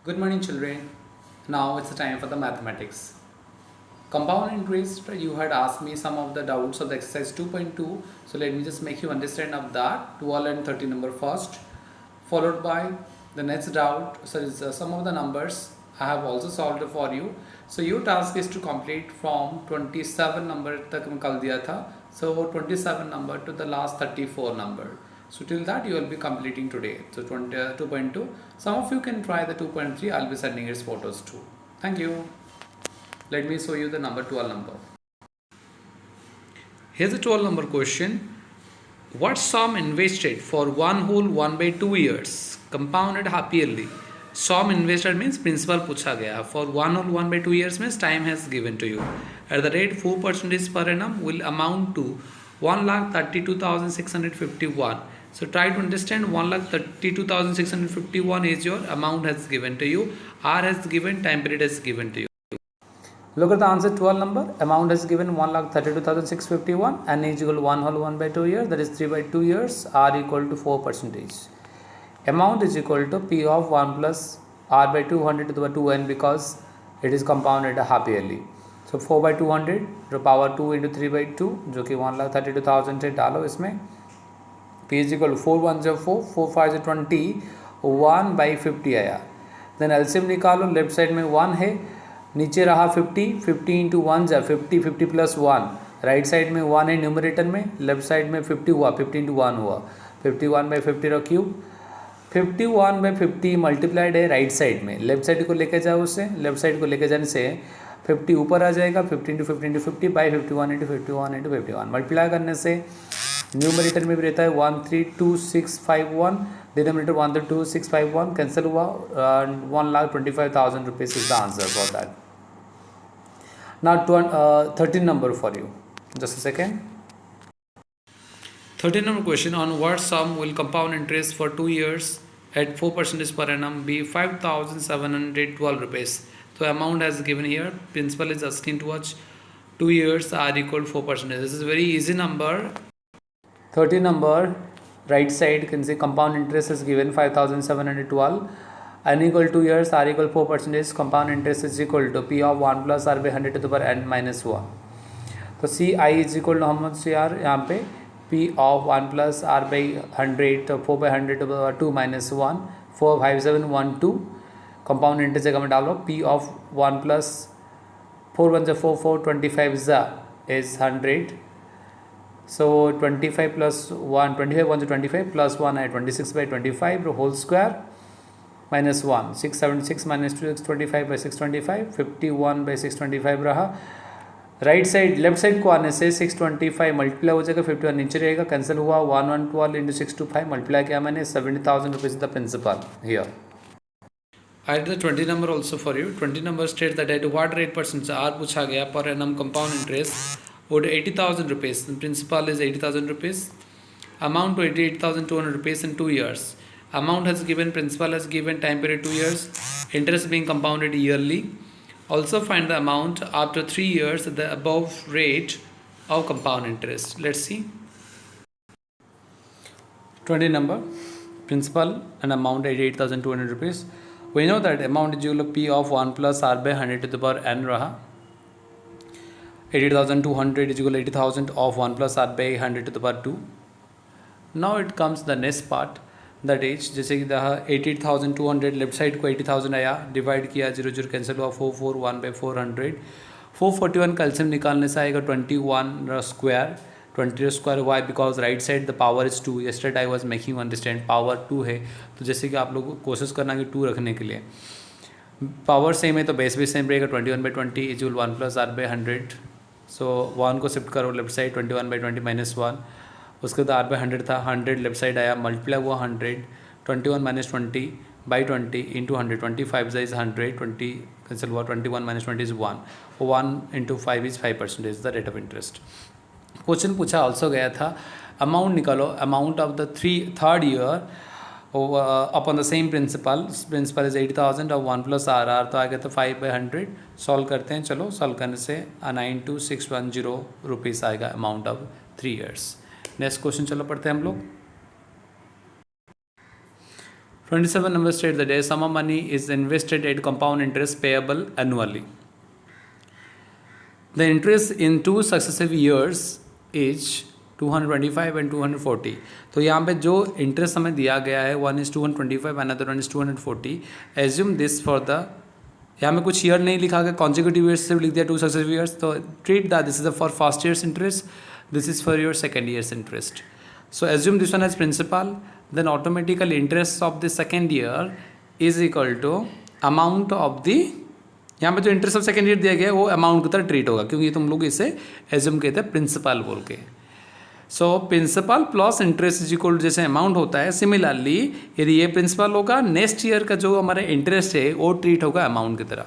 Good morning, children. Now it's the time for the mathematics. Compound interest, you had asked me some of the doubts of the exercise 2.2. So let me just make you understand of that 12 and 30 number first, followed by the next doubt. So it's some of the numbers I have also solved for you. So your task is to complete from 27 number तक मैं कल दिया था. So 27 number to the last 34 number. So till that you will be completing today. So 2.2. Some of you can try the 2.3. I'll be sending its photos too. Thank you. Let me show you the number 12 number. Here's a 12 number question. What sum invested for one whole 1 by 2 years compounded half yearly? Sum invested means principal पूछा गया. For one whole 1 by 2 years means time has given to you. At the rate 4% per annum will amount to 1,32,651. So try to understand 1,32,651 is your amount has given to you. R has given, time period has given to you. Look at the answer 12 number. Amount is given 1,32,651 and is equal to 1 whole 1 by 2 years, that is 3 by 2 years. R equal to 4%. Amount is equal to P of 1 plus R by 200 to the 2n because it is compounded half yearly. So 4 by 200 तो power 2 into 3 by 2 जो कि 1,32,000 से डालो इसमें. P is equal to 4 1 0 4 4 5 20 1 by 50 आया. Then LCM निकालो. Left side में 1 है, नीचे रहा 50 50 इंटू 1 जा 50 50 प्लस 1. राइट साइड में 1 है न्यूमरेटर में, लेफ्ट साइड में 50 हुआ, 50 इंटू 1 हुआ. 51 बाई 50 रखियो. 51 बाई 50 मल्टीप्लाइड है राइट साइड में, लेफ्ट साइड को लेके जाओ उससे. लेफ्ट साइड को लेके जाने से 50 ऊपर आ जाएगा. 50 into 50 into 50 by 51 into 51 into 51 multiply करने से न्यूमरेटर में भी रहता है 132,651. डिनोमिनेटर 132,651 कैंसिल हुआ. 1,25,000 rupees is the answer for that. Now 13 number for you. Just a second. 13 number question. On what sum will compound interest for 2 years at 4% per annum be 5,712 rupees? So amount as given here. Principal is asking to watch 2 years are equal to 4%. This is a very easy number. 13 number right side can say compound interest is given 5,712. N equal 2 years, R equal 4%, compound interest is equal to P of 1 plus R by 100 to the power n minus 1. तो C I is equal to how much CR यहाँ पे P of 1 plus R by 100 तो 4 by 100 to the power 2 minus 1 45712. compound interest जगह में डालो P of 1 plus 4 1 जा 4 4 25 जा is 100. So 25 plus 1 25 1 to 25 plus 1 है 26 by 25 whole square minus 1 676 minus 2 625 by 625 51 by 625 रहा. राइट साइड लेफ्ट साइड को आने से 625 मल्टीप्लाई हो जाएगा, 51 नीचे रहेगा, कैंसिल हुआ. 1112 इंटू 625 मल्टीप्लाई किया मैंने. 70,000 rupees the principal here. I did the 20 number also for you. 20 number states that at what rate percent R पूछा गया per annum compound interest would 80,000 rupees. The principal is 80,000 rupees. Amount to 88,200 rupees in 2 years. Amount has given, principal has given, time period 2 years. Interest being compounded yearly. Also find the amount after 3 years at the above rate of compound interest. Let's see. 20 number principal and amount 88,200 rupees. We know that amount is equal to P of 1 plus R by 100 to the power n raha. 88,200 is equal to 80,000 of 1 plus R by 100 to the power 2. Now it comes the next part, that is जैसे कि 88,200 left side को 80,000 आया, divide किया 0 0 cancel हुआ 441 by 400. 441 का LCM निकालने से आएगा 21 square. 20 square why because right side the power is 2. Yesterday I was making understand power 2 है, तो जैसे कि आप लोग कोशिश करना कि 2 रखने के लिए. पावर सेम है तो बेस भी सेम रहेगा. 21 by 20 is 1 plus R by 100. So 1 को शिफ्ट करो लेफ्ट साइड. 21 by 20 minus 1. उसके बाद आर बाई 100 था, 100 लेफ्ट साइड आया, मल्टीप्लाई हुआ 100. 21 minus 20 by 20 into 100. 25 is 100. 20 cancel हुआ. 21 minus 20 is 1. 1 into 5 is 5% the rate of interest. Question पूछा ऑल्सो गया था अमाउंट निकालो. Amount of the third year upon the same principal. Principal is 80,000 और 1 plus are are तो आ गया था 5 बाई 100. सॉल्व करते हैं. चलो सॉल्व करने से 92,610 रुपीज़ आएगा amount of 3 years. Next question चलो पढ़ते हैं हम लोग. 27 number state that a sum of money is invested at compound interest payable annually. The interest in 2 successive years is 225 and 240. तो यहाँ पे जो इंटरेस्ट हमें दिया गया है, one is 225 another one is 240. Assume this for the, यहाँ में कुछ ईयर नहीं लिखा गया, कॉन्जिक्यूटिव ईयर्स से लिख दिया 2 सक्सेसिव ईयर्स. तो treat that this is for first years interest, this is for your second years interest. So assume this one as principal, then automatically interest of the second year is equal to amount of the, यहाँ पे जो interest of second year दिया गया है वो amount की तरह treat होगा, क्योंकि तुम लोग इसे एज्यूम कहते हैं प्रिंसिपल बोल के. So principal plus interest is equal जैसे अमाउंट होता है, सिमिलरली यदि ये प्रिंसिपल होगा, नेक्स्ट ईयर का जो हमारा इंटरेस्ट है वो ट्रीट होगा अमाउंट की तरह.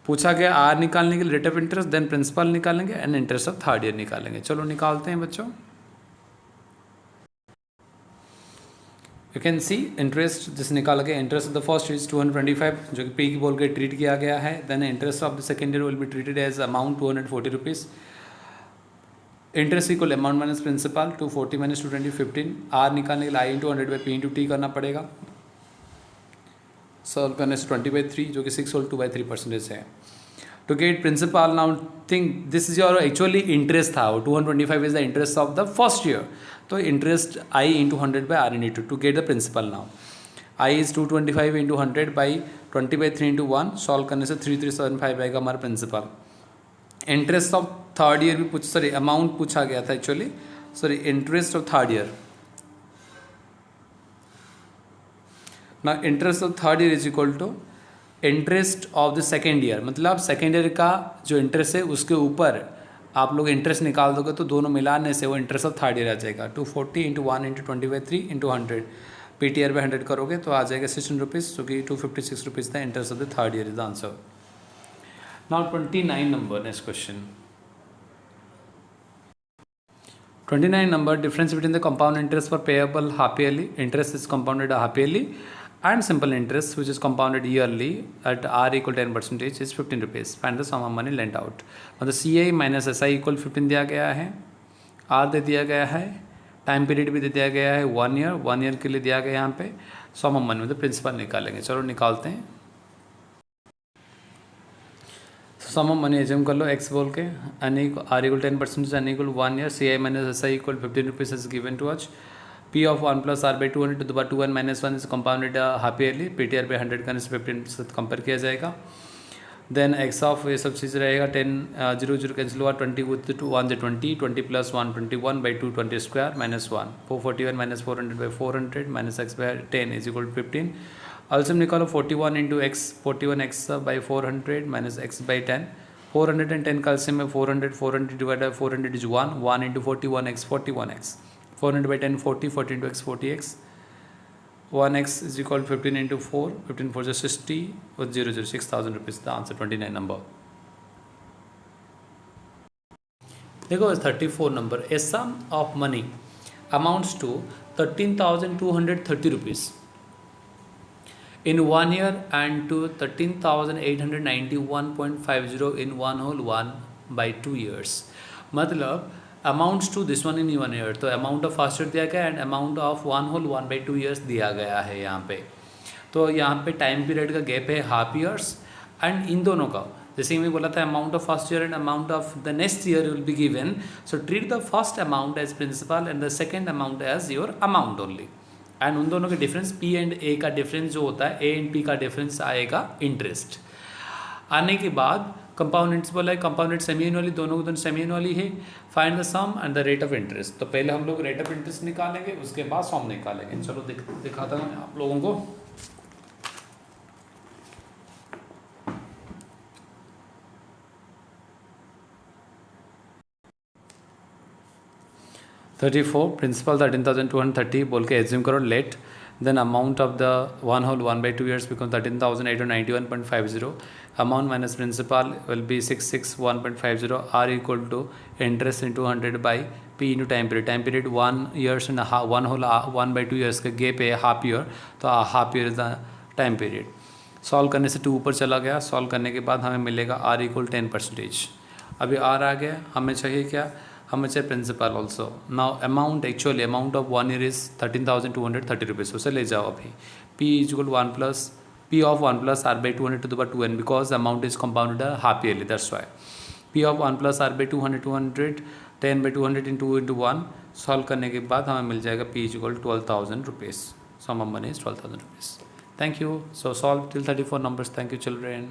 पूछा गया आर निकालने के लिए rate of interest, then principal निकालेंगे and interest of third year निकालेंगे. चलो निकालते हैं बच्चों. यू कैन सी इंटरेस्ट जिस निकाल गया, interest of the first is 225 जो कि पी की बोल के ट्रीट किया गया है. Then interest of the second year will be treated as amount 240 rupees. Interest equal amount minus principal 240 minus 220 15. R निकालने के लिए I into 100 by P into T करना पड़ेगा. सॉल्व करने से 20/3 जो कि 6 होल 2/3% है. To get principal now think this is your actually interest था, 225 is the interest of the first year. तो interest I into 100 by R in into to get the principal. Now I is 225 into 100 by 20/3 into 1. Solve करने से 3375 आएगा हमारा principal. Interest of third year भी amount पूछा गया था actually, interest of third year. ना interest of third year is equal to interest of the second year, मतलब सेकेंड ईयर का जो इंटरेस्ट है उसके ऊपर आप लोग इंटरेस्ट निकाल दोगे तो दोनों मिलाने से वो इंटरेस्ट ऑफ थर्ड ईयर आ जाएगा. 240 into 1 into 20/3 into 100 P T R by 100 करोगे तो आ जाएगा 16 रुपीज़, जो कि 256 रुपीज़ था interest of the third year is the answer. Now 29 number next question. 29 number difference between the compound interest for payable half yearly. Interest is compounded half yearly and simple interest which is compounded yearly at R equal 10% is 15 rupees. Find the sum of money lent out. मतलब CI minus SI equal 15 दिया गया है, R दे दिया गया है, time period भी दे दिया गया है 1 ईयर, 1 ईयर के लिए दिया गया यहाँ पे. सम ऑफ मनी मतलब प्रिंसिपल निकालेंगे. चलो निकालते हैं. सम ऑफ मनी एज्यूम कर लो एक्स बोल के, N R equal 10% N equal 1 year, C I minus S I equal 15 rupees is given to अच. P of 1 plus R by 200 to the power 2n minus 1 is compounded half yearly. P T R by 100 करने से 15% compare किया जाएगा. Then x of ये सब चीज़ रहेगा 10 0 0 cancel हुआ, 20 with 2 1 से 20 plus 1 21 by 2 20 square minus 1 441 minus 400 by 400 minus x by 10 is equal 15. अल्सम निकालो 41 into x, 41 x by 400 minus x by 10. 410 का अल्सम में 400 divide by 400 is 1 into 41x 41x 400 by 10 40 40 into x 40x 1x is equal 15 into 4 15 4 60 और 0 0 6000 rupees the answer 29 number. देखो 34 number. A sum of money amounts to 13,230 rupees in 1 year and to 13,891.50 in 1/1 by 2 years. मतलब amounts to this one in 1 year, तो amount of first year दिया गया and amount of 1/1 by 2 years दिया गया है यहाँ पे. तो यहाँ पे टाइम पीरियड का गैप है हाफ ईयर्स एंड इन दोनों का जैसे मैं बोला था amount of first year and amount of the next year will be given. So treat the first amount as principal and the second amount as your amount only. And उन दोनों के डिफरेंस पी एंड ए का difference जो होता है, A and P का difference आएगा interest. आने के बाद कंपाउंड इंटरेस्ट बोला है, कंपाउंड सेमी एनुअली, दोनों को सेमी एनुअली है. Find the sum and the rate of interest. तो पहले हम लोग रेट ऑफ इंटरेस्ट निकालेंगे, उसके बाद सम निकालेंगे. चलो दिखाता हूँ आप लोगों को. प्रिंसिपल 13,230 बोल के एज्यूम करो let. Then amount of the 1/1 by 2 years become 13,891.50. Amount minus principal will be 661.50. R equal to interest into 100 by P into time period. Time period 1 years and 1/1 by 2 years का gap है half year, तो half year is the time period. Solve करने से 2 ऊपर चला गया. Solve करने के बाद हमें मिलेगा आर इक्वल 10%. अभी आर आ गया, हमें चाहिए क्या how much is principal also. Now amount, actually amount of 1 year is 13,230 rupees. So ले जाओ अभी p is equal to 1 plus p of 1 plus r by 200 to the power 2n, because amount is compounded half yearly, that's why p of 1 plus r by 200 10 by 200 into 1 solve करने के बाद हमें मिल जाएगा p is equal to 12,000 rupees. Sum of money is 12,000 rupees. Thank you. So solve till 34 numbers. Thank you children.